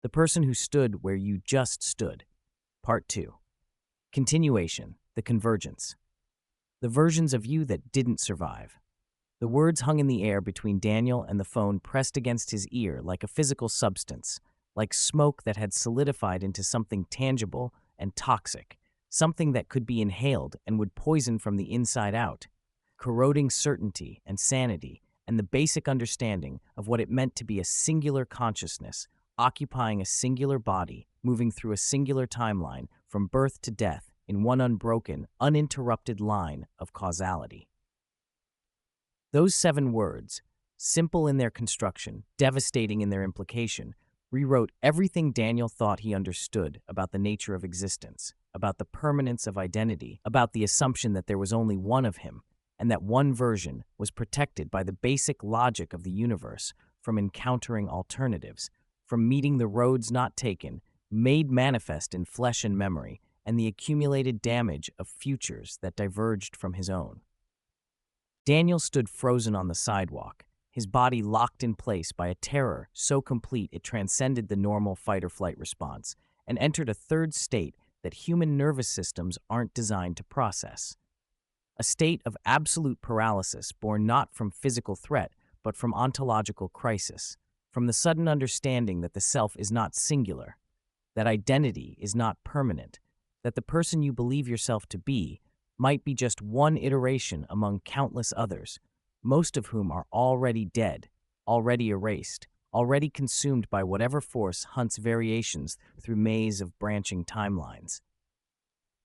The person who stood where you just stood. Part 2. Continuation, the convergence. The versions of you that didn't survive. The words hung in the air between Daniel and the phone pressed against his ear like a physical substance, like smoke that had solidified into something tangible and toxic, something that could be inhaled and would poison from the inside out, corroding certainty and sanity and the basic understanding of what it meant to be a singular consciousness, occupying a singular body, moving through a singular timeline from birth to death in one unbroken, uninterrupted line of causality. Those 7 words, simple in their construction, devastating in their implication, rewrote everything Daniel thought he understood about the nature of existence, about the permanence of identity, about the assumption that there was only one of him, and that one version was protected by the basic logic of the universe from encountering alternatives, from meeting the roads not taken, made manifest in flesh and memory, and the accumulated damage of futures that diverged from his own. Daniel stood frozen on the sidewalk, his body locked in place by a terror so complete it transcended the normal fight-or-flight response and entered a third state that human nervous systems aren't designed to process. A state of absolute paralysis born not from physical threat, but from ontological crisis, from the sudden understanding that the self is not singular, that identity is not permanent, that the person you believe yourself to be might be just one iteration among countless others, most of whom are already dead, already erased, already consumed by whatever force hunts variations through maze of branching timelines.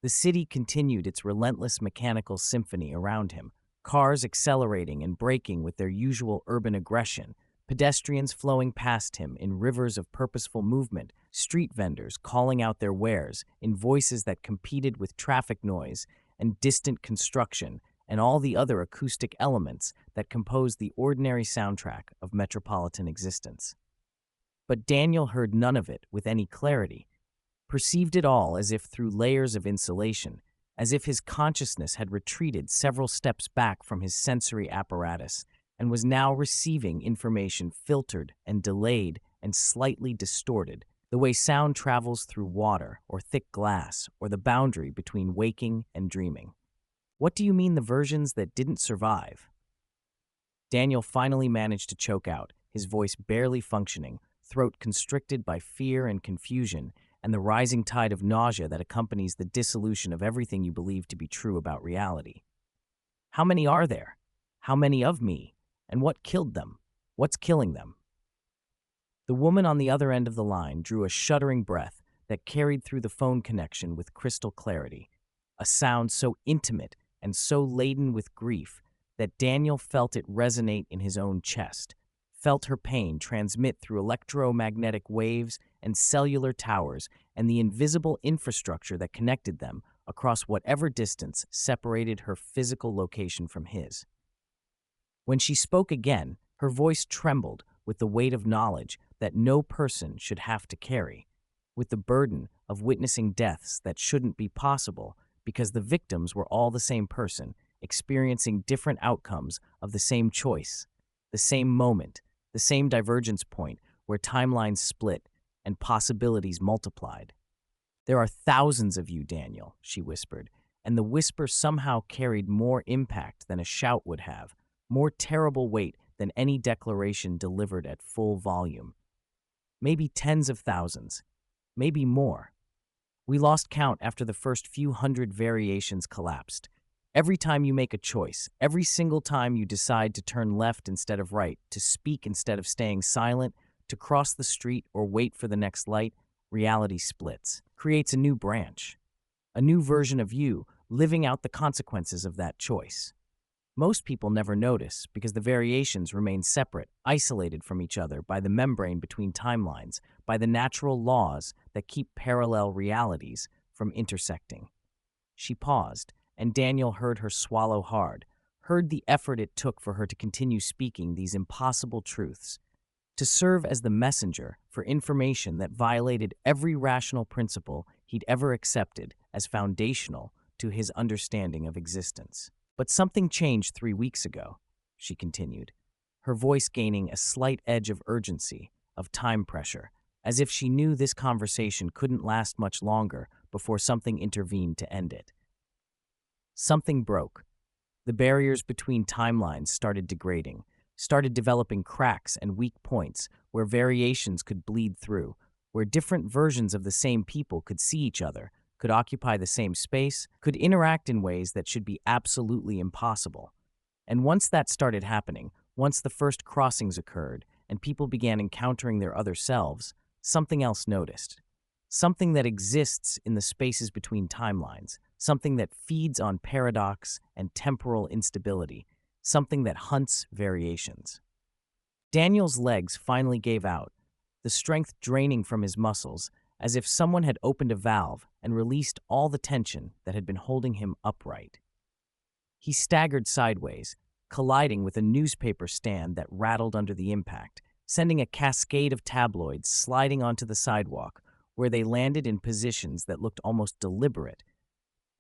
The city continued its relentless mechanical symphony around him, cars accelerating and braking with their usual urban aggression, pedestrians flowing past him in rivers of purposeful movement, street vendors calling out their wares in voices that competed with traffic noise and distant construction, and all the other acoustic elements that compose the ordinary soundtrack of metropolitan existence. But Daniel heard none of it with any clarity, perceived it all as if through layers of insulation, as if his consciousness had retreated several steps back from his sensory apparatus and was now receiving information filtered and delayed and slightly distorted, the way sound travels through water or thick glass or the boundary between waking and dreaming. What do you mean the versions that didn't survive? Daniel finally managed to choke out, his voice barely functioning, throat constricted by fear and confusion, and the rising tide of nausea that accompanies the dissolution of everything you believe to be true about reality. How many are there? How many of me? And what killed them? What's killing them? The woman on the other end of the line drew a shuddering breath that carried through the phone connection with crystal clarity, a sound so intimate and so laden with grief that Daniel felt it resonate in his own chest, felt her pain transmit through electromagnetic waves and cellular towers and the invisible infrastructure that connected them across whatever distance separated her physical location from his. When she spoke again, her voice trembled with the weight of knowledge that no person should have to carry, with the burden of witnessing deaths that shouldn't be possible because the victims were all the same person, experiencing different outcomes of the same choice, the same moment, the same divergence point where timelines split and possibilities multiplied. "There are thousands of you, Daniel," she whispered, and the whisper somehow carried more impact than a shout would have, more terrible weight than any declaration delivered at full volume. Maybe tens of thousands, maybe more. We lost count after the first few hundred variations collapsed. Every time you make a choice, every single time you decide to turn left instead of right, to speak instead of staying silent, to cross the street or wait for the next light, reality splits, creates a new branch, a new version of you living out the consequences of that choice. Most people never notice because the variations remain separate, isolated from each other by the membrane between timelines, by the natural laws that keep parallel realities from intersecting. She paused, and Daniel heard her swallow hard, heard the effort it took for her to continue speaking these impossible truths, to serve as the messenger for information that violated every rational principle he'd ever accepted as foundational to his understanding of existence. "But something changed 3 weeks ago," she continued, her voice gaining a slight edge of urgency, of time pressure, as if she knew this conversation couldn't last much longer before something intervened to end it. Something broke. The barriers between timelines started degrading, started developing cracks and weak points where variations could bleed through, where different versions of the same people could see each other, could occupy the same space, could interact in ways that should be absolutely impossible. And once that started happening, once the first crossings occurred and people began encountering their other selves, something else noticed. Something that exists in the spaces between timelines, something that feeds on paradox and temporal instability, something that hunts variations. Daniel's legs finally gave out, the strength draining from his muscles, as if someone had opened a valve and released all the tension that had been holding him upright. He staggered sideways, colliding with a newspaper stand that rattled under the impact, sending a cascade of tabloids sliding onto the sidewalk, where they landed in positions that looked almost deliberate,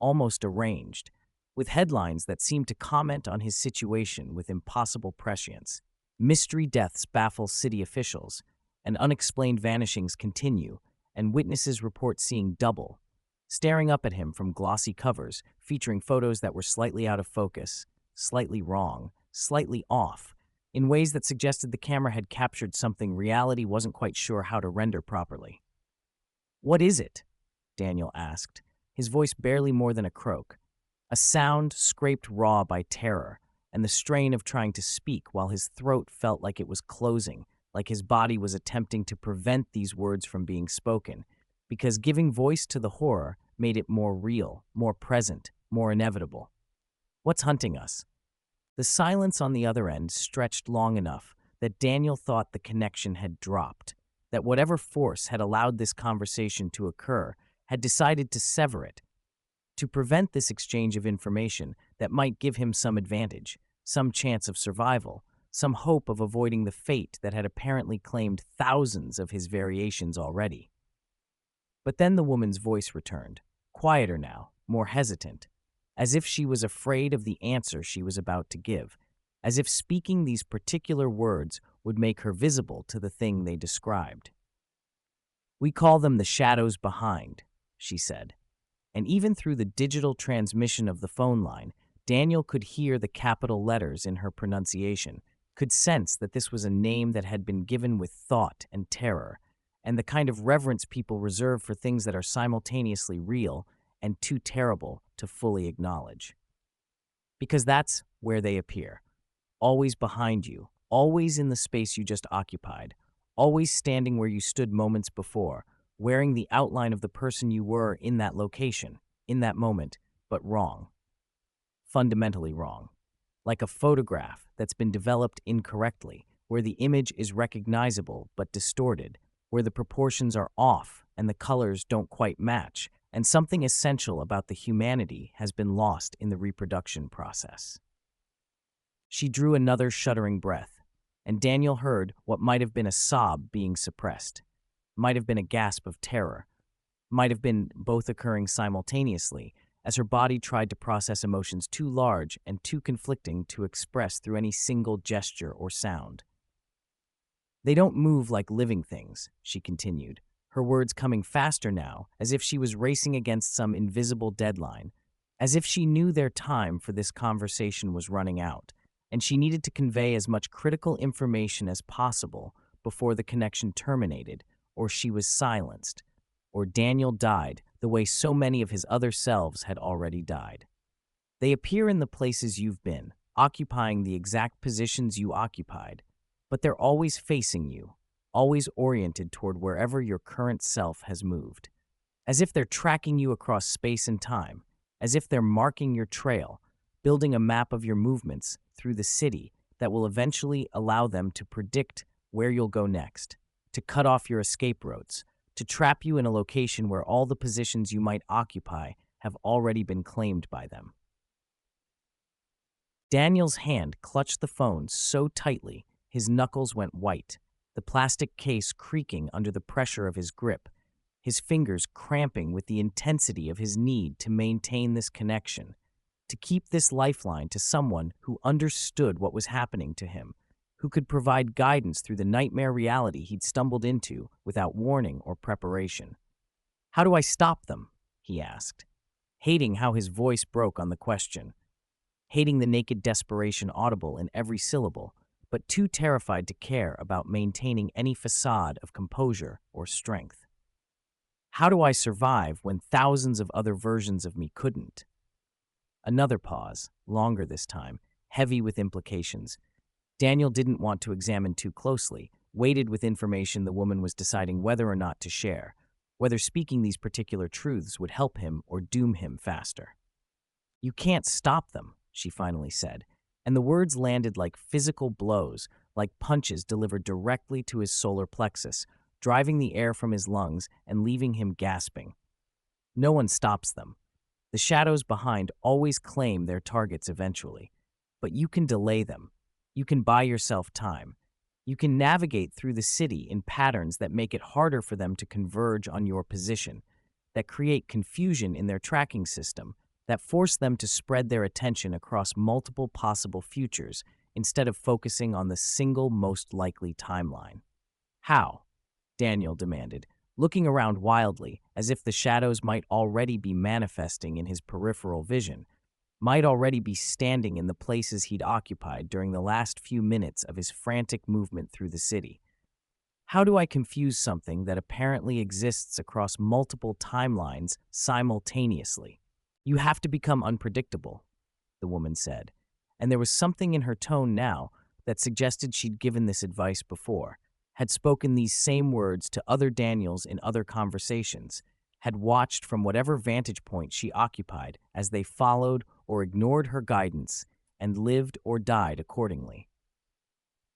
almost arranged, with headlines that seemed to comment on his situation with impossible prescience. Mystery deaths baffle city officials, and unexplained vanishings continue, and witnesses report seeing double, staring up at him from glossy covers featuring photos that were slightly out of focus, slightly wrong, slightly off, in ways that suggested the camera had captured something reality wasn't quite sure how to render properly. "What is it?" Daniel asked, his voice barely more than a croak, a sound scraped raw by terror and the strain of trying to speak while his throat felt like it was closing, like his body was attempting to prevent these words from being spoken, because giving voice to the horror made it more real, more present, more inevitable. "What's hunting us?" The silence on the other end stretched long enough that Daniel thought the connection had dropped, that whatever force had allowed this conversation to occur had decided to sever it, to prevent this exchange of information that might give him some advantage, some chance of survival, some hope of avoiding the fate that had apparently claimed thousands of his variations already. But then the woman's voice returned, quieter now, more hesitant, as if she was afraid of the answer she was about to give, as if speaking these particular words would make her visible to the thing they described. "We call them the shadows behind," she said. And even through the digital transmission of the phone line, Daniel could hear the capital letters in her pronunciation, could sense that this was a name that had been given with thought and terror, and the kind of reverence people reserve for things that are simultaneously real and too terrible to fully acknowledge. Because that's where they appear, always behind you, always in the space you just occupied, always standing where you stood moments before, wearing the outline of the person you were in that location, in that moment, but wrong. Fundamentally wrong. Like a photograph that's been developed incorrectly, where the image is recognizable but distorted, where the proportions are off and the colors don't quite match, and something essential about the humanity has been lost in the reproduction process. She drew another shuddering breath, and Daniel heard what might have been a sob being suppressed, might have been a gasp of terror, might have been both occurring simultaneously as her body tried to process emotions too large and too conflicting to express through any single gesture or sound. "They don't move like living things," she continued, her words coming faster now, as if she was racing against some invisible deadline, as if she knew their time for this conversation was running out, and she needed to convey as much critical information as possible before the connection terminated, or she was silenced, or Daniel died the way so many of his other selves had already died. "They appear in the places you've been, occupying the exact positions you occupied, but they're always facing you, always oriented toward wherever your current self has moved. As if they're tracking you across space and time, as if they're marking your trail, building a map of your movements through the city that will eventually allow them to predict where you'll go next, to cut off your escape routes, to trap you in a location where all the positions you might occupy have already been claimed by them." Daniel's hand clutched the phone so tightly his knuckles went white, the plastic case creaking under the pressure of his grip, his fingers cramping with the intensity of his need to maintain this connection, to keep this lifeline to someone who understood what was happening to him, who could provide guidance through the nightmare reality he'd stumbled into without warning or preparation. "How do I stop them?" he asked, hating how his voice broke on the question, hating the naked desperation audible in every syllable, but too terrified to care about maintaining any facade of composure or strength. "How do I survive when thousands of other versions of me couldn't?" Another pause, longer this time, heavy with implications. Daniel didn't want to examine too closely, weighted with information the woman was deciding whether or not to share, whether speaking these particular truths would help him or doom him faster. "You can't stop them," she finally said, and the words landed like physical blows, like punches delivered directly to his solar plexus, driving the air from his lungs and leaving him gasping. "No one stops them. The shadows behind always claim their targets eventually. But you can delay them. You can buy yourself time. You can navigate through the city in patterns that make it harder for them to converge on your position, that create confusion in their tracking system, that force them to spread their attention across multiple possible futures instead of focusing on the single most likely timeline." "How?" Daniel demanded, looking around wildly as if the shadows might already be manifesting in his peripheral vision, might already be standing in the places he'd occupied during the last few minutes of his frantic movement through the city. "How do I confuse something that apparently exists across multiple timelines simultaneously?" "You have to become unpredictable," the woman said, and there was something in her tone now that suggested she'd given this advice before, had spoken these same words to other Daniels in other conversations, had watched from whatever vantage point she occupied as they followed or ignored her guidance and lived or died accordingly.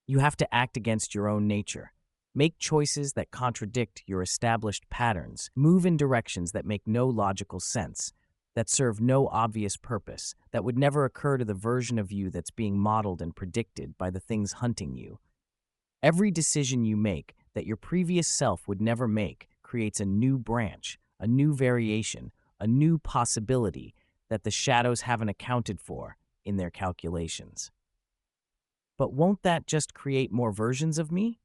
"You have to act against your own nature. Make choices that contradict your established patterns. Move in directions that make no logical sense, that serve no obvious purpose, that would never occur to the version of you that's being modeled and predicted by the things hunting you. Every decision you make that your previous self would never make creates a new branch, a new variation, a new possibility that the shadows haven't accounted for in their calculations." "But won't that just create more versions of me?"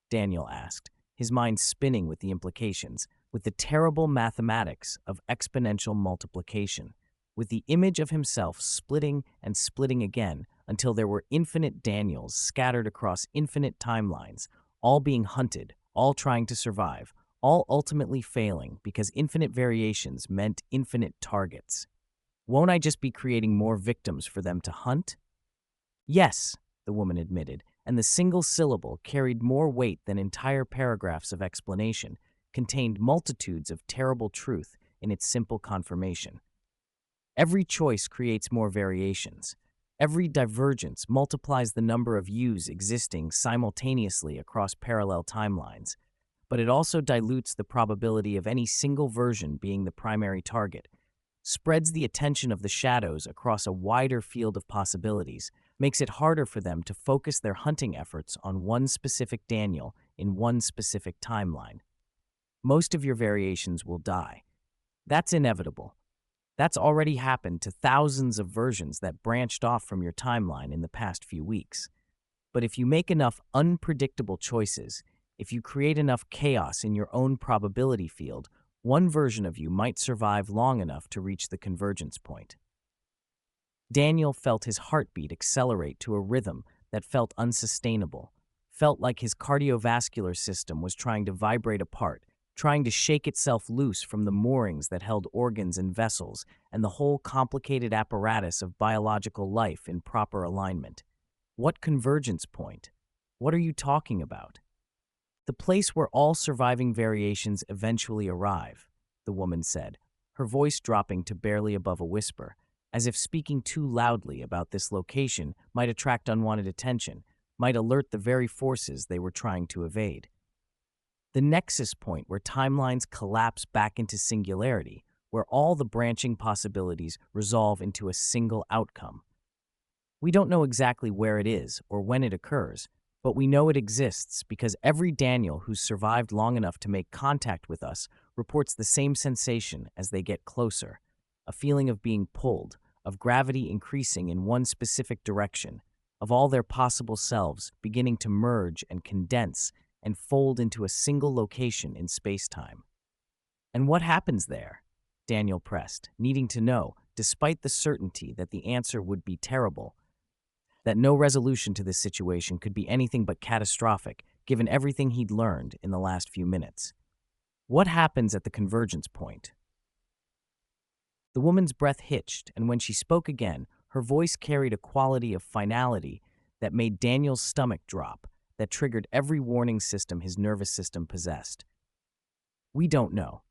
Daniel asked, his mind spinning with the implications, with the terrible mathematics of exponential multiplication, with the image of himself splitting and splitting again until there were infinite Daniels scattered across infinite timelines, all being hunted, all trying to survive, all ultimately failing because infinite variations meant infinite targets. Won't I just be creating more victims for them to hunt? "Yes," the woman admitted, and the single syllable carried more weight than entire paragraphs of explanation, contained multitudes of terrible truth in its simple confirmation. "Every choice creates more variations. Every divergence multiplies the number of yous existing simultaneously across parallel timelines, but it also dilutes the probability of any single version being the primary target, spreads the attention of the shadows across a wider field of possibilities, makes it harder for them to focus their hunting efforts on one specific Daniel in one specific timeline. Most of your variations will die. That's inevitable. That's already happened to thousands of versions that branched off from your timeline in the past few weeks. But if you make enough unpredictable choices, if you create enough chaos in your own probability field, one version of you might survive long enough to reach the convergence point." Daniel felt his heartbeat accelerate to a rhythm that felt unsustainable, felt like his cardiovascular system was trying to vibrate apart, trying to shake itself loose from the moorings that held organs and vessels and the whole complicated apparatus of biological life in proper alignment. "What convergence point? What are you talking about?" "The place where all surviving variations eventually arrive," the woman said, her voice dropping to barely above a whisper, as if speaking too loudly about this location might attract unwanted attention, might alert the very forces they were trying to evade. "The nexus point where timelines collapse back into singularity, where all the branching possibilities resolve into a single outcome. We don't know exactly where it is or when it occurs, but we know it exists because every Daniel who's survived long enough to make contact with us reports the same sensation as they get closer, a feeling of being pulled, of gravity increasing in one specific direction, of all their possible selves beginning to merge and condense and fold into a single location in space-time. And what happens there? Daniel pressed, needing to know, despite the certainty that the answer would be terrible, that no resolution to this situation could be anything but catastrophic, given everything he'd learned in the last few minutes. What happens at the convergence point? The woman's breath hitched, and when she spoke again, her voice carried a quality of finality that made Daniel's stomach drop, that triggered every warning system his nervous system possessed. We don't know.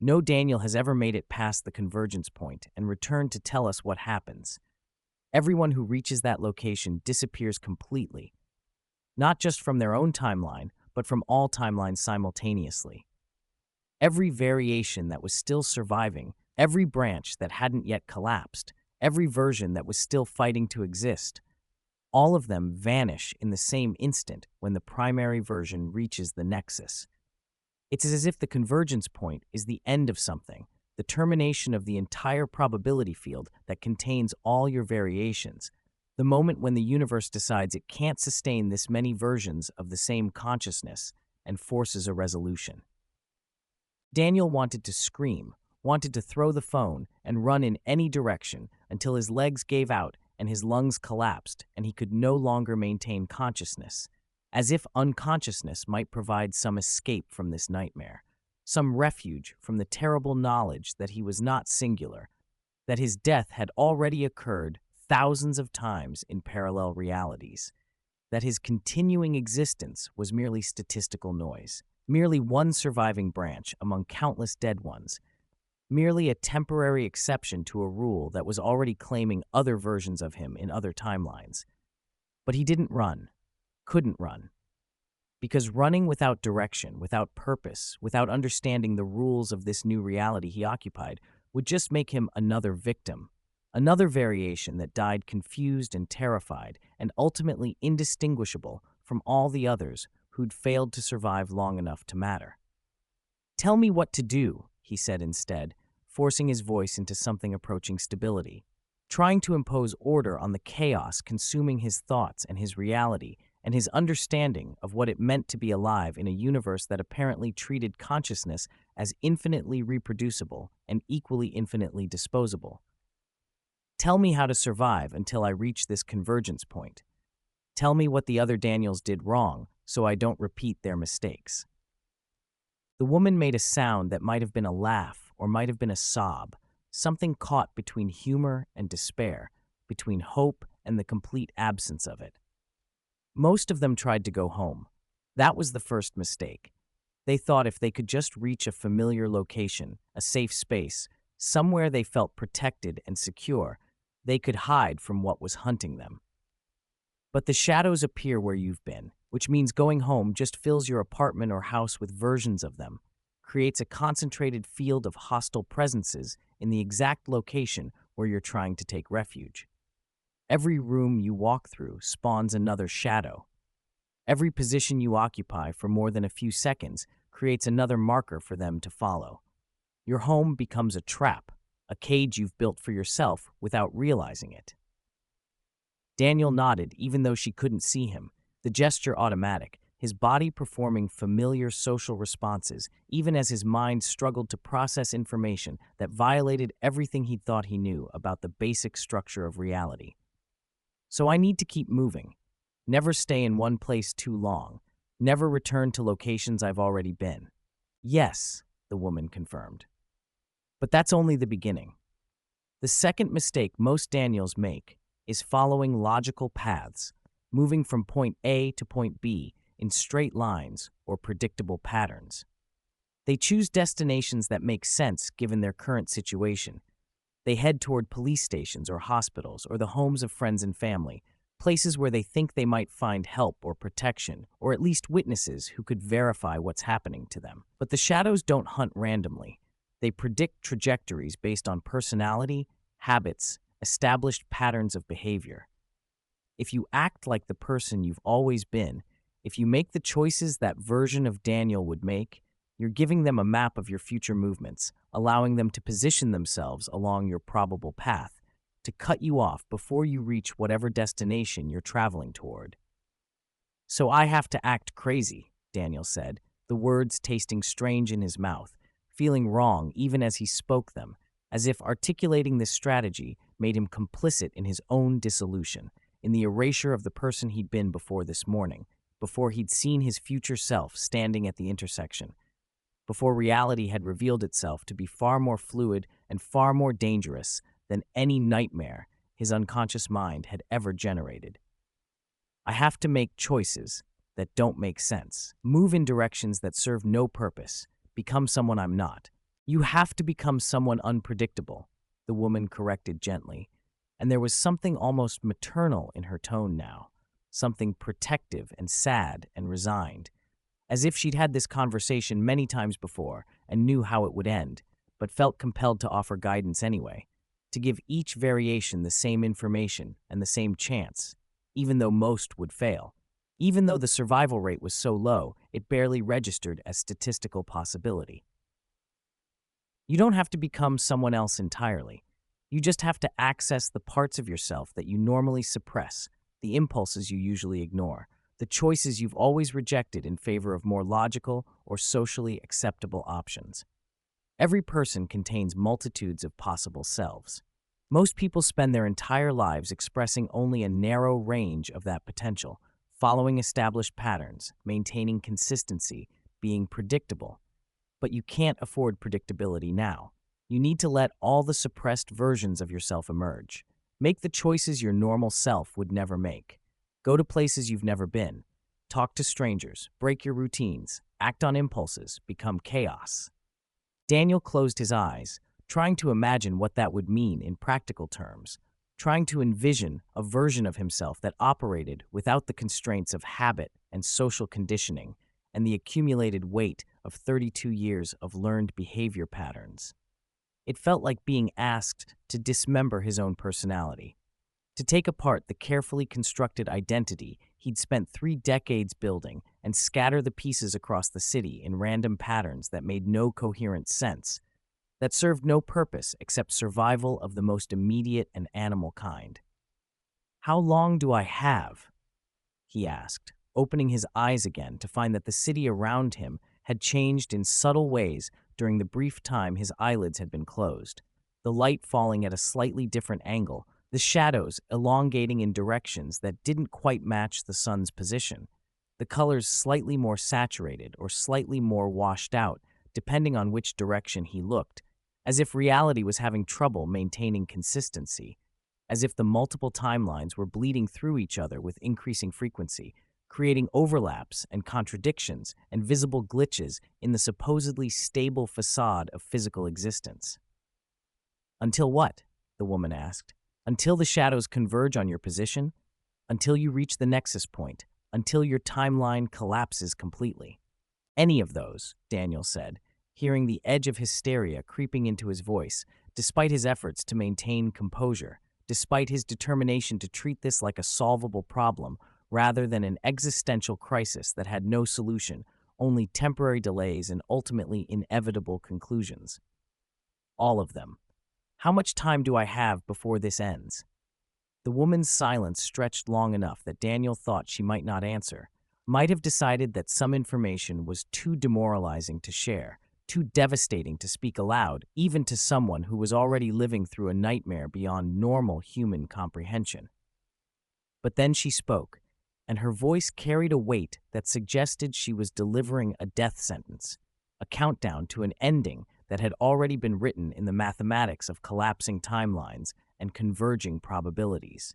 No Daniel has ever made it past the convergence point and returned to tell us what happens. Everyone who reaches that location disappears completely, not just from their own timeline, but from all timelines simultaneously. Every variation that was still surviving, every branch that hadn't yet collapsed, every version that was still fighting to exist, all of them vanish in the same instant when the primary version reaches the nexus. It's as if the convergence point is the end of something, the termination of the entire probability field that contains all your variations, the moment when the universe decides it can't sustain this many versions of the same consciousness and forces a resolution. Daniel wanted to scream, wanted to throw the phone and run in any direction until his legs gave out and his lungs collapsed and he could no longer maintain consciousness, as if unconsciousness might provide some escape from this nightmare, some refuge from the terrible knowledge that he was not singular, that his death had already occurred thousands of times in parallel realities, that his continuing existence was merely statistical noise, merely one surviving branch among countless dead ones, merely a temporary exception to a rule that was already claiming other versions of him in other timelines. But he didn't run, couldn't run. Because running without direction, without purpose, without understanding the rules of this new reality he occupied would just make him another victim, another variation that died confused and terrified and ultimately indistinguishable from all the others who'd failed to survive long enough to matter. "Tell me what to do," he said instead, forcing his voice into something approaching stability, trying to impose order on the chaos consuming his thoughts and his reality and his understanding of what it meant to be alive in a universe that apparently treated consciousness as infinitely reproducible and equally infinitely disposable. "Tell me how to survive until I reach this convergence point. Tell me what the other Daniels did wrong so I don't repeat their mistakes." The woman made a sound that might have been a laugh or might have been a sob, something caught between humor and despair, between hope and the complete absence of it. Most of them tried to go home. That was the first mistake. They thought if they could just reach a familiar location, a safe space, somewhere they felt protected and secure, they could hide from what was hunting them. But the shadows appear where you've been, which means going home just fills your apartment or house with versions of them, creates a concentrated field of hostile presences in the exact location where you're trying to take refuge. Every room you walk through spawns another shadow. Every position you occupy for more than a few seconds creates another marker for them to follow. Your home becomes a trap, a cage you've built for yourself without realizing it. Daniel nodded even though she couldn't see him, the gesture automatic, his body performing familiar social responses even as his mind struggled to process information that violated everything he'd thought he knew about the basic structure of reality. "So I need to keep moving. Never stay in one place too long. Never return to locations I've already been." "Yes," the woman confirmed. But that's only the beginning. The second mistake most Daniels make is following logical paths, moving from point A to point B in straight lines or predictable patterns. They choose destinations that make sense given their current situation. They head toward police stations or hospitals or the homes of friends and family, places where they think they might find help or protection, or at least witnesses who could verify what's happening to them. But the shadows don't hunt randomly. They predict trajectories based on personality, habits, established patterns of behavior. If you act like the person you've always been, if you make the choices that version of Daniel would make, you're giving them a map of your future movements, allowing them to position themselves along your probable path, to cut you off before you reach whatever destination you're traveling toward. So I have to act crazy, Daniel said, the words tasting strange in his mouth, feeling wrong even as he spoke them, as if articulating this strategy made him complicit in his own dissolution, in the erasure of the person he'd been before this morning, before he'd seen his future self standing at the intersection, before reality had revealed itself to be far more fluid and far more dangerous than any nightmare his unconscious mind had ever generated. I have to make choices that don't make sense, move in directions that serve no purpose, become someone I'm not. You have to become someone unpredictable, the woman corrected gently, and there was something almost maternal in her tone now, something protective and sad and resigned, as if she'd had this conversation many times before and knew how it would end, but felt compelled to offer guidance anyway, to give each variation the same information and the same chance, even though most would fail. Even though the survival rate was so low, it barely registered as statistical possibility. You don't have to become someone else entirely. You just have to access the parts of yourself that you normally suppress, the impulses you usually ignore, the choices you've always rejected in favor of more logical or socially acceptable options. Every person contains multitudes of possible selves. Most people spend their entire lives expressing only a narrow range of that potential, following established patterns, maintaining consistency, being predictable. But you can't afford predictability now. You need to let all the suppressed versions of yourself emerge. Make the choices your normal self would never make. Go to places you've never been. Talk to strangers, break your routines, act on impulses, become chaos. Daniel closed his eyes, trying to imagine what that would mean in practical terms, trying to envision a version of himself that operated without the constraints of habit and social conditioning and the accumulated weight of 32 years of learned behavior patterns. It felt like being asked to dismember his own personality, to take apart the carefully constructed identity he'd spent 3 decades building and scatter the pieces across the city in random patterns that made no coherent sense, that served no purpose except survival of the most immediate and animal kind. "How long do I have?" he asked, opening his eyes again to find that the city around him had changed in subtle ways during the brief time his eyelids had been closed, the light falling at a slightly different angle, the shadows elongating in directions that didn't quite match the sun's position, the colors slightly more saturated or slightly more washed out, depending on which direction he looked, as if reality was having trouble maintaining consistency, as if the multiple timelines were bleeding through each other with increasing frequency, creating overlaps and contradictions and visible glitches in the supposedly stable facade of physical existence. "Until what?" the woman asked. "Until the shadows converge on your position? Until you reach the nexus point? Until your timeline collapses completely?" "Any of those," Daniel said, hearing the edge of hysteria creeping into his voice, despite his efforts to maintain composure, despite his determination to treat this like a solvable problem rather than an existential crisis that had no solution, only temporary delays and ultimately inevitable conclusions. "All of them. How much time do I have before this ends?" The woman's silence stretched long enough that Daniel thought she might not answer, might have decided that some information was too demoralizing to share, too devastating to speak aloud, even to someone who was already living through a nightmare beyond normal human comprehension. But then she spoke, and her voice carried a weight that suggested she was delivering a death sentence, a countdown to an ending that had already been written in the mathematics of collapsing timelines and converging probabilities.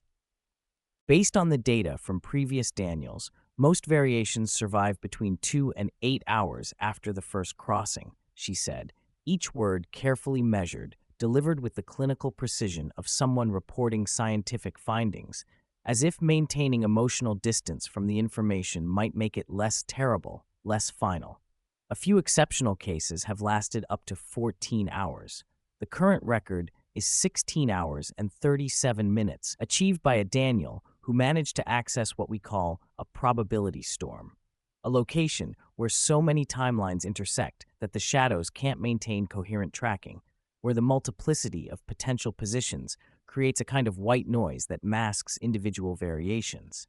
Based on the data from previous Daniels, most variations survive between 2 and 8 hours after the first crossing, she said, each word carefully measured, delivered with the clinical precision of someone reporting scientific findings, as if maintaining emotional distance from the information might make it less terrible, less final. A few exceptional cases have lasted up to 14 hours. The current record is 16 hours and 37 minutes, achieved by a Daniel who managed to access what we call a probability storm, a location where so many timelines intersect that the shadows can't maintain coherent tracking, where the multiplicity of potential positions creates a kind of white noise that masks individual variations.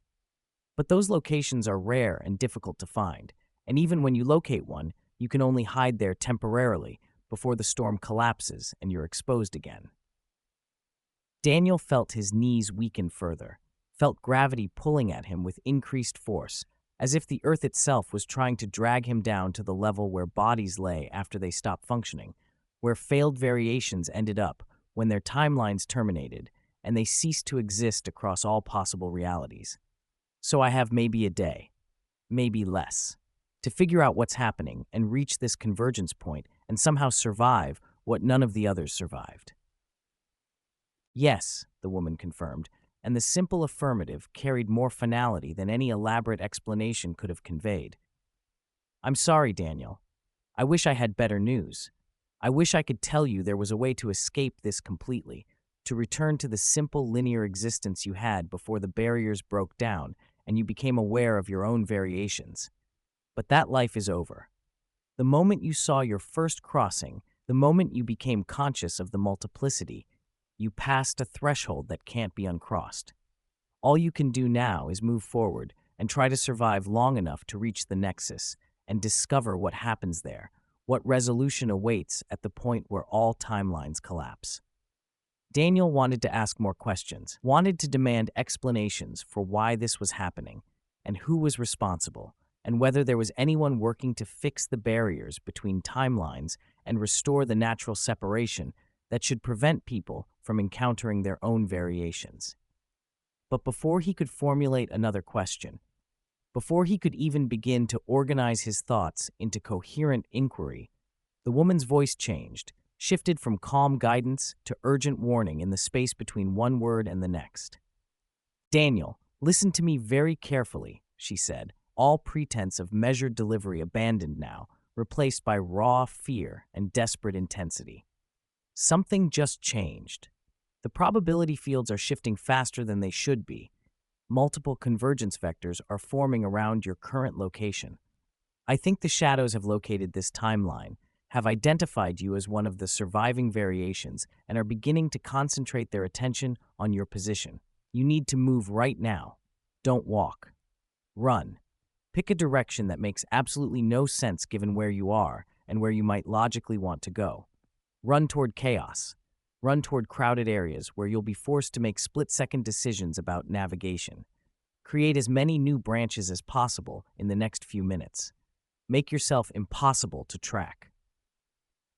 But those locations are rare and difficult to find, and even when you locate one, you can only hide there temporarily before the storm collapses and you're exposed again. Daniel felt his knees weaken further, felt gravity pulling at him with increased force, as if the earth itself was trying to drag him down to the level where bodies lay after they stopped functioning, where failed variations ended up when their timelines terminated and they ceased to exist across all possible realities. So I have maybe a day, maybe less, to figure out what's happening and reach this convergence point and somehow survive what none of the others survived. Yes, the woman confirmed, and the simple affirmative carried more finality than any elaborate explanation could have conveyed. I'm sorry, Daniel. I wish I had better news. I wish I could tell you there was a way to escape this completely, to return to the simple linear existence you had before the barriers broke down and you became aware of your own variations. But that life is over. The moment you saw your first crossing, the moment you became conscious of the multiplicity, you passed a threshold that can't be uncrossed. All you can do now is move forward and try to survive long enough to reach the nexus and discover what happens there, what resolution awaits at the point where all timelines collapse. Daniel wanted to ask more questions, wanted to demand explanations for why this was happening, and who was responsible, and whether there was anyone working to fix the barriers between timelines and restore the natural separation that should prevent people from encountering their own variations. But before he could formulate another question, before he could even begin to organize his thoughts into coherent inquiry, the woman's voice changed, shifted from calm guidance to urgent warning in the space between one word and the next. Daniel, listen to me very carefully, she said, all pretense of measured delivery abandoned now, replaced by raw fear and desperate intensity. Something just changed. The probability fields are shifting faster than they should be. Multiple convergence vectors are forming around your current location. I think the shadows have located this timeline, have identified you as one of the surviving variations, and are beginning to concentrate their attention on your position. You need to move right now. Don't walk. Run. Pick a direction that makes absolutely no sense given where you are and where you might logically want to go. Run toward chaos. Run toward crowded areas where you'll be forced to make split-second decisions about navigation. Create as many new branches as possible in the next few minutes. Make yourself impossible to track.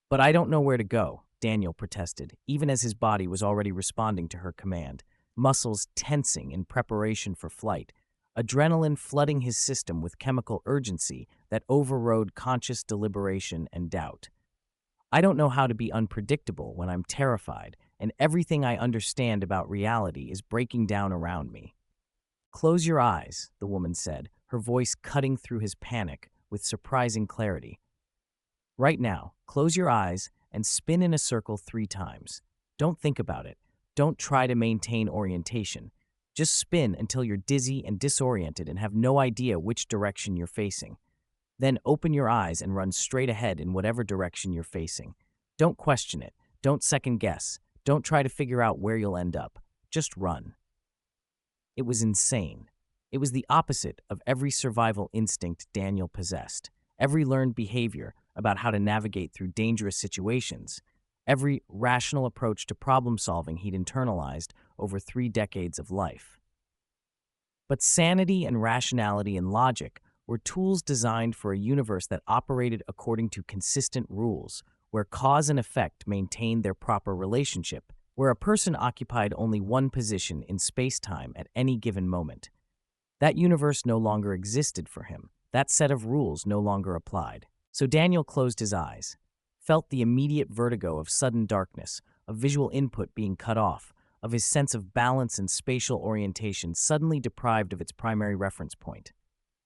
But I don't know where to go, Daniel protested, even as his body was already responding to her command, muscles tensing in preparation for flight, adrenaline flooding his system with chemical urgency that overrode conscious deliberation and doubt. I don't know how to be unpredictable when I'm terrified, and everything I understand about reality is breaking down around me. Close your eyes, the woman said, her voice cutting through his panic with surprising clarity. Right now, close your eyes and spin in a circle 3 times. Don't think about it. Don't try to maintain orientation. Just spin until you're dizzy and disoriented and have no idea which direction you're facing. Then open your eyes and run straight ahead in whatever direction you're facing. Don't question it. Don't second guess. Don't try to figure out where you'll end up. Just run. It was insane. It was the opposite of every survival instinct Daniel possessed, every learned behavior about how to navigate through dangerous situations, every rational approach to problem solving he'd internalized over 3 decades of life. But sanity and rationality and logic were tools designed for a universe that operated according to consistent rules, where cause and effect maintained their proper relationship, where a person occupied only one position in space-time at any given moment. That universe no longer existed for him. That set of rules no longer applied. So Daniel closed his eyes, felt the immediate vertigo of sudden darkness, of visual input being cut off, of his sense of balance and spatial orientation suddenly deprived of its primary reference point.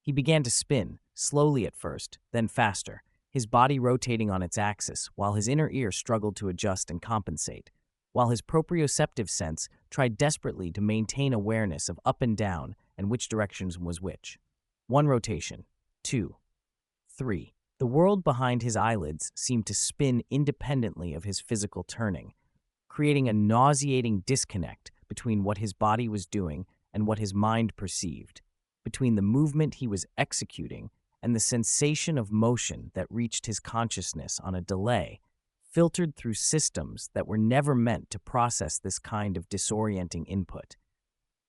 He began to spin, slowly at first, then faster, his body rotating on its axis, while his inner ear struggled to adjust and compensate, while his proprioceptive sense tried desperately to maintain awareness of up and down and which directions was which. 1 rotation, 2, 3. The world behind his eyelids seemed to spin independently of his physical turning, creating a nauseating disconnect between what his body was doing and what his mind perceived, between the movement he was executing and the sensation of motion that reached his consciousness on a delay, filtered through systems that were never meant to process this kind of disorienting input.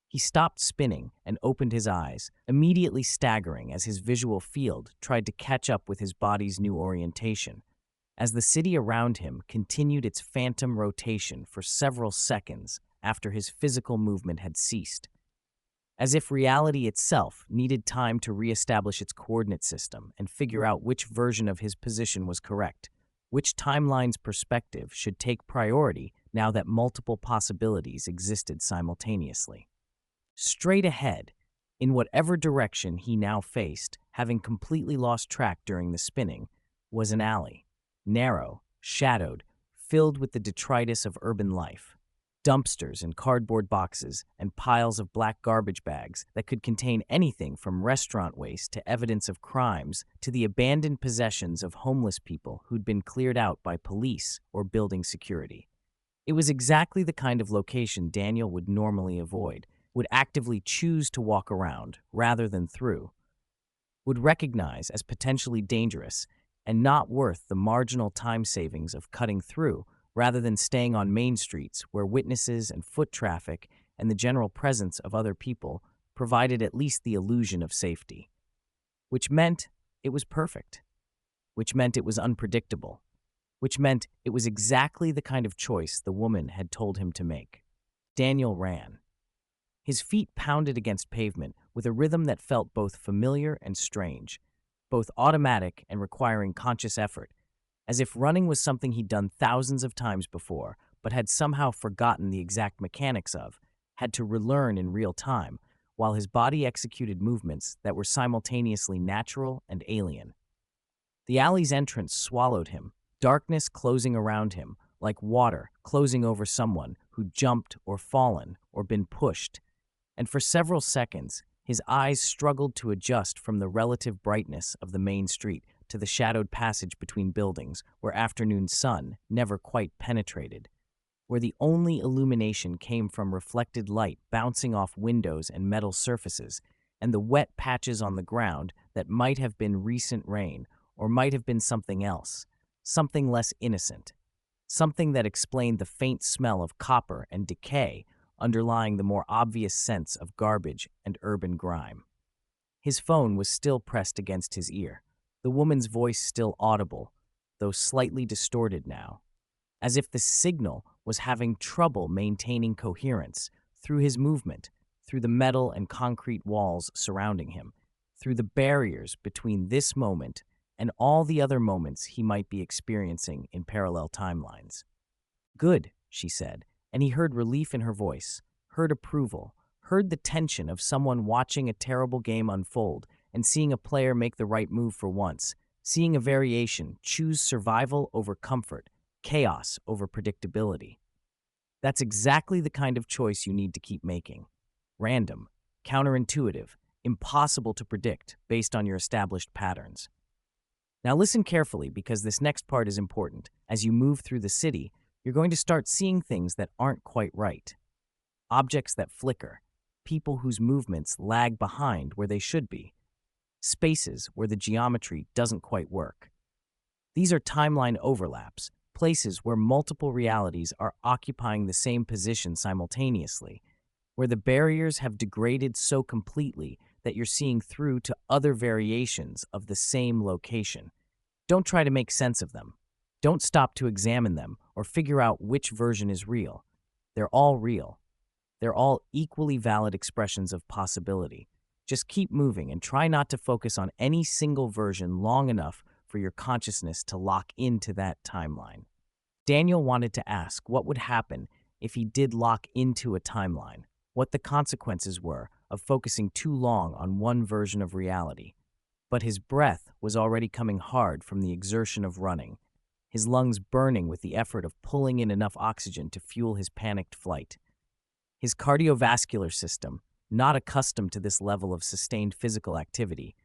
He stopped spinning and opened his eyes, immediately staggering as his visual field tried to catch up with his body's new orientation. As the city around him continued its phantom rotation for several seconds after his physical movement had ceased, as if reality itself needed time to reestablish its coordinate system and figure out which version of his position was correct, which timeline's perspective should take priority now that multiple possibilities existed simultaneously. Straight ahead, in whatever direction he now faced, having completely lost track during the spinning, was an alley, narrow, shadowed, filled with the detritus of urban life. Dumpsters and cardboard boxes and piles of black garbage bags that could contain anything from restaurant waste to evidence of crimes to the abandoned possessions of homeless people who'd been cleared out by police or building security. It was exactly the kind of location Daniel would normally avoid, would actively choose to walk around rather than through, would recognize as potentially dangerous and not worth the marginal time savings of cutting through rather than staying on main streets where witnesses and foot traffic and the general presence of other people provided at least the illusion of safety. Which meant it was perfect. Which meant it was unpredictable. Which meant it was exactly the kind of choice the woman had told him to make. Daniel ran. His feet pounded against pavement with a rhythm that felt both familiar and strange, both automatic and requiring conscious effort, as if running was something he'd done thousands of times before, but had somehow forgotten the exact mechanics of, had to relearn in real time, while his body executed movements that were simultaneously natural and alien. The alley's entrance swallowed him, darkness closing around him, like water closing over someone who'd jumped or fallen or been pushed. And for several seconds, his eyes struggled to adjust from the relative brightness of the main street to the shadowed passage between buildings where afternoon sun never quite penetrated, where the only illumination came from reflected light bouncing off windows and metal surfaces, and the wet patches on the ground that might have been recent rain or might have been something else, something less innocent, something that explained the faint smell of copper and decay underlying the more obvious sense of garbage and urban grime. His phone was still pressed against his ear, the woman's voice still audible, though slightly distorted now, as if the signal was having trouble maintaining coherence through his movement, through the metal and concrete walls surrounding him, through the barriers between this moment and all the other moments he might be experiencing in parallel timelines. "Good," she said, and he heard relief in her voice, heard approval, heard the tension of someone watching a terrible game unfold and seeing a player make the right move for once, seeing a variation choose survival over comfort, chaos over predictability. That's exactly the kind of choice you need to keep making. Random, counterintuitive, impossible to predict based on your established patterns. Now listen carefully because this next part is important. As you move through the city, you're going to start seeing things that aren't quite right. Objects that flicker, people whose movements lag behind where they should be, spaces where the geometry doesn't quite work. These are timeline overlaps, places where multiple realities are occupying the same position simultaneously, where the barriers have degraded so completely that you're seeing through to other variations of the same location. Don't try to make sense of them. Don't stop to examine them or figure out which version is real. They're all real. They're all equally valid expressions of possibility. Just keep moving and try not to focus on any single version long enough for your consciousness to lock into that timeline. Daniel wanted to ask what would happen if he did lock into a timeline, what the consequences were of focusing too long on one version of reality. But his breath was already coming hard from the exertion of running, his lungs burning with the effort of pulling in enough oxygen to fuel his panicked flight. His cardiovascular system, not accustomed to this level of sustained physical activity,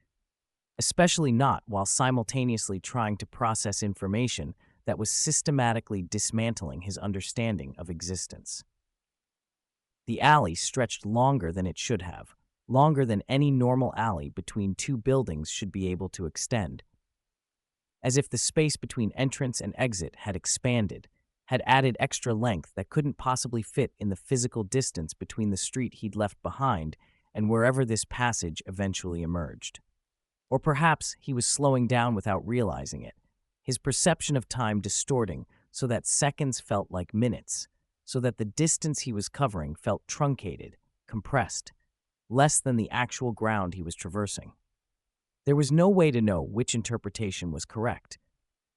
especially not while simultaneously trying to process information that was systematically dismantling his understanding of existence. The alley stretched longer than it should have, longer than any normal alley between two buildings should be able to extend, as if the space between entrance and exit had expanded, had added extra length that couldn't possibly fit in the physical distance between the street he'd left behind and wherever this passage eventually emerged. Or perhaps he was slowing down without realizing it, his perception of time distorting so that seconds felt like minutes, so that the distance he was covering felt truncated, compressed, less than the actual ground he was traversing. There was no way to know which interpretation was correct,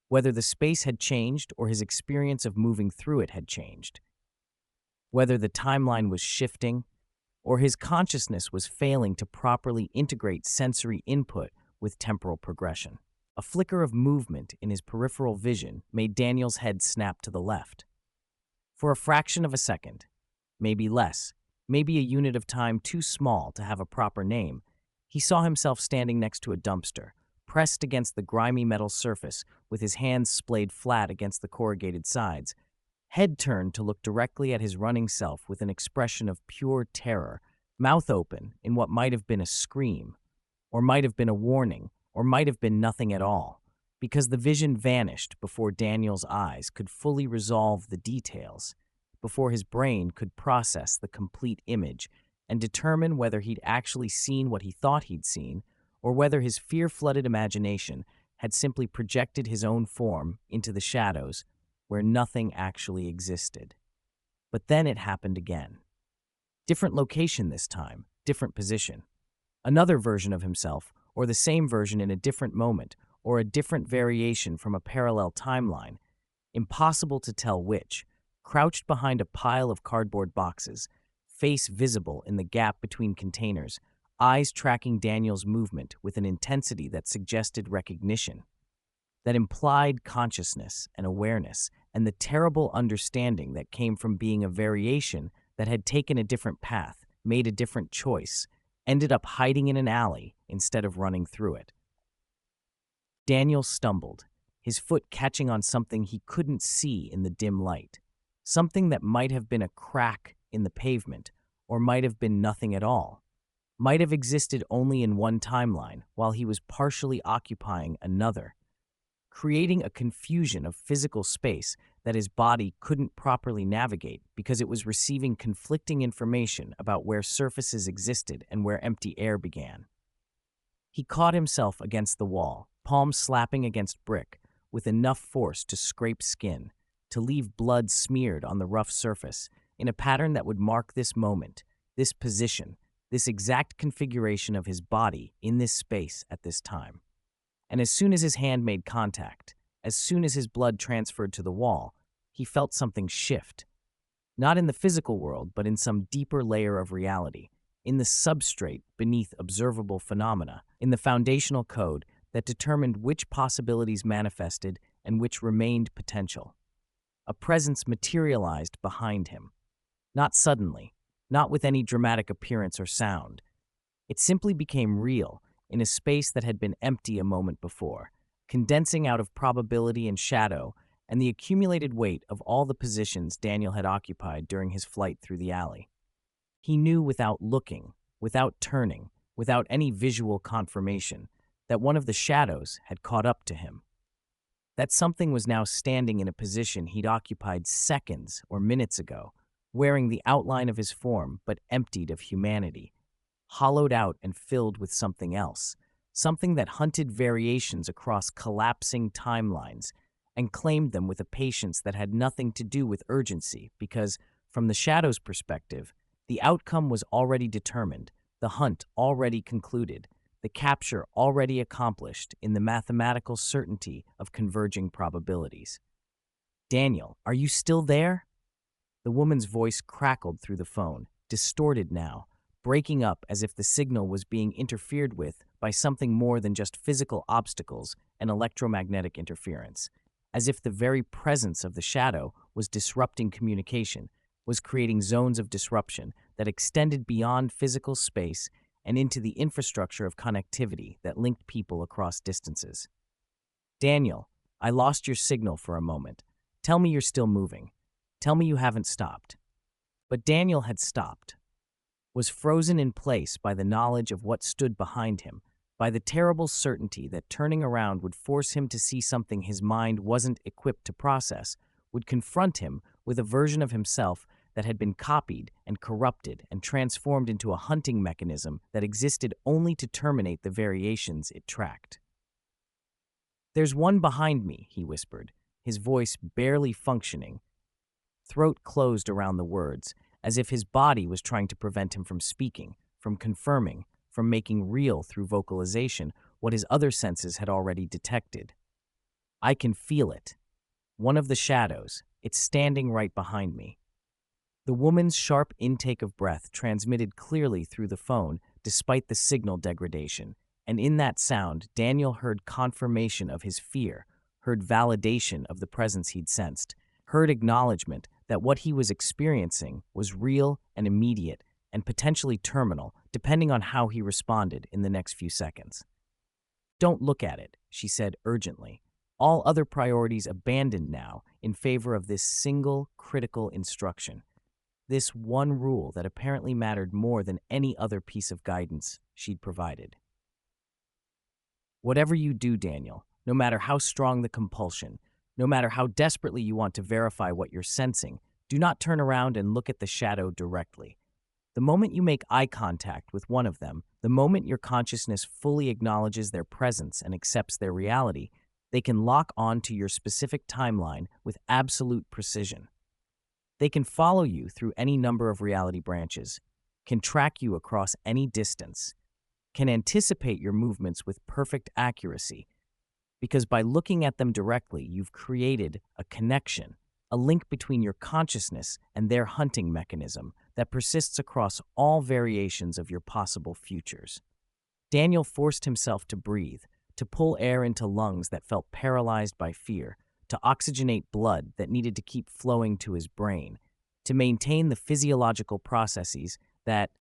whether the space had changed or his experience of moving through it had changed, whether the timeline was shifting or his consciousness was failing to properly integrate sensory input with temporal progression. A flicker of movement in his peripheral vision made Daniel's head snap to the left. For a fraction of a second, maybe less, maybe a unit of time too small to have a proper name, he saw himself standing next to a dumpster, pressed against the grimy metal surface with his hands splayed flat against the corrugated sides, head turned to look directly at his running self with an expression of pure terror, mouth open in what might have been a scream, or might have been a warning, or might have been nothing at all, because the vision vanished before Daniel's eyes could fully resolve the details, before his brain could process the complete image and determine whether he'd actually seen what he thought he'd seen, or whether his fear-flooded imagination had simply projected his own form into the shadows where nothing actually existed. But then it happened again. Different location this time, different position. Another version of himself, or the same version in a different moment, or a different variation from a parallel timeline, impossible to tell which, crouched behind a pile of cardboard boxes, face visible in the gap between containers, eyes tracking Daniel's movement with an intensity that suggested recognition, that implied consciousness and awareness, and the terrible understanding that came from being a variation that had taken a different path, made a different choice, ended up hiding in an alley instead of running through it. Daniel stumbled, his foot catching on something he couldn't see in the dim light, something that might have been a crack in the pavement, or might have been nothing at all, might have existed only in one timeline while he was partially occupying another, creating a confusion of physical space that his body couldn't properly navigate because it was receiving conflicting information about where surfaces existed and where empty air began. He caught himself against the wall, palms slapping against brick, with enough force to scrape skin, to leave blood smeared on the rough surface, in a pattern that would mark this moment, this position, this exact configuration of his body in this space at this time. And as soon as his hand made contact, as soon as his blood transferred to the wall, he felt something shift. Not in the physical world, but in some deeper layer of reality, in the substrate beneath observable phenomena, in the foundational code that determined which possibilities manifested and which remained potential. A presence materialized behind him. Not suddenly, not with any dramatic appearance or sound. It simply became real in a space that had been empty a moment before, condensing out of probability and shadow and the accumulated weight of all the positions Daniel had occupied during his flight through the alley. He knew without looking, without turning, without any visual confirmation, that one of the shadows had caught up to him. That something was now standing in a position he'd occupied seconds or minutes ago, wearing the outline of his form but emptied of humanity, hollowed out and filled with something else, something that hunted variations across collapsing timelines and claimed them with a patience that had nothing to do with urgency because, from the shadow's perspective, the outcome was already determined, the hunt already concluded, the capture already accomplished in the mathematical certainty of converging probabilities. "Daniel, are you still there?" The woman's voice crackled through the phone, distorted now, breaking up as if the signal was being interfered with by something more than just physical obstacles and electromagnetic interference, as if the very presence of the shadow was disrupting communication, was creating zones of disruption that extended beyond physical space and into the infrastructure of connectivity that linked people across distances. "Daniel, I lost your signal for a moment. Tell me you're still moving. Tell me you haven't stopped." But Daniel had stopped, was frozen in place by the knowledge of what stood behind him, by the terrible certainty that turning around would force him to see something his mind wasn't equipped to process, would confront him with a version of himself that had been copied and corrupted and transformed into a hunting mechanism that existed only to terminate the variations it tracked. "There's one behind me," he whispered, his voice barely functioning, throat closed around the words, as if his body was trying to prevent him from speaking, from confirming, from making real through vocalization what his other senses had already detected. "I can feel it. One of the shadows. It's standing right behind me." The woman's sharp intake of breath transmitted clearly through the phone despite the signal degradation, and in that sound, Daniel heard confirmation of his fear, heard validation of the presence he'd sensed, heard acknowledgement that what he was experiencing was real and immediate and potentially terminal, depending on how he responded in the next few seconds. "Don't look at it," she said urgently. All other priorities abandoned now in favor of this single critical instruction. This one rule that apparently mattered more than any other piece of guidance she'd provided. "Whatever you do, Daniel, no matter how strong the compulsion, no matter how desperately you want to verify what you're sensing, do not turn around and look at the shadow directly. The moment you make eye contact with one of them, the moment your consciousness fully acknowledges their presence and accepts their reality, they can lock on to your specific timeline with absolute precision. They can follow you through any number of reality branches, can track you across any distance, can anticipate your movements with perfect accuracy, because by looking at them directly, you've created a connection, a link between your consciousness and their hunting mechanism that persists across all variations of your possible futures." Daniel forced himself to breathe, to pull air into lungs that felt paralyzed by fear, to oxygenate blood that needed to keep flowing to his brain, to maintain the physiological processes that,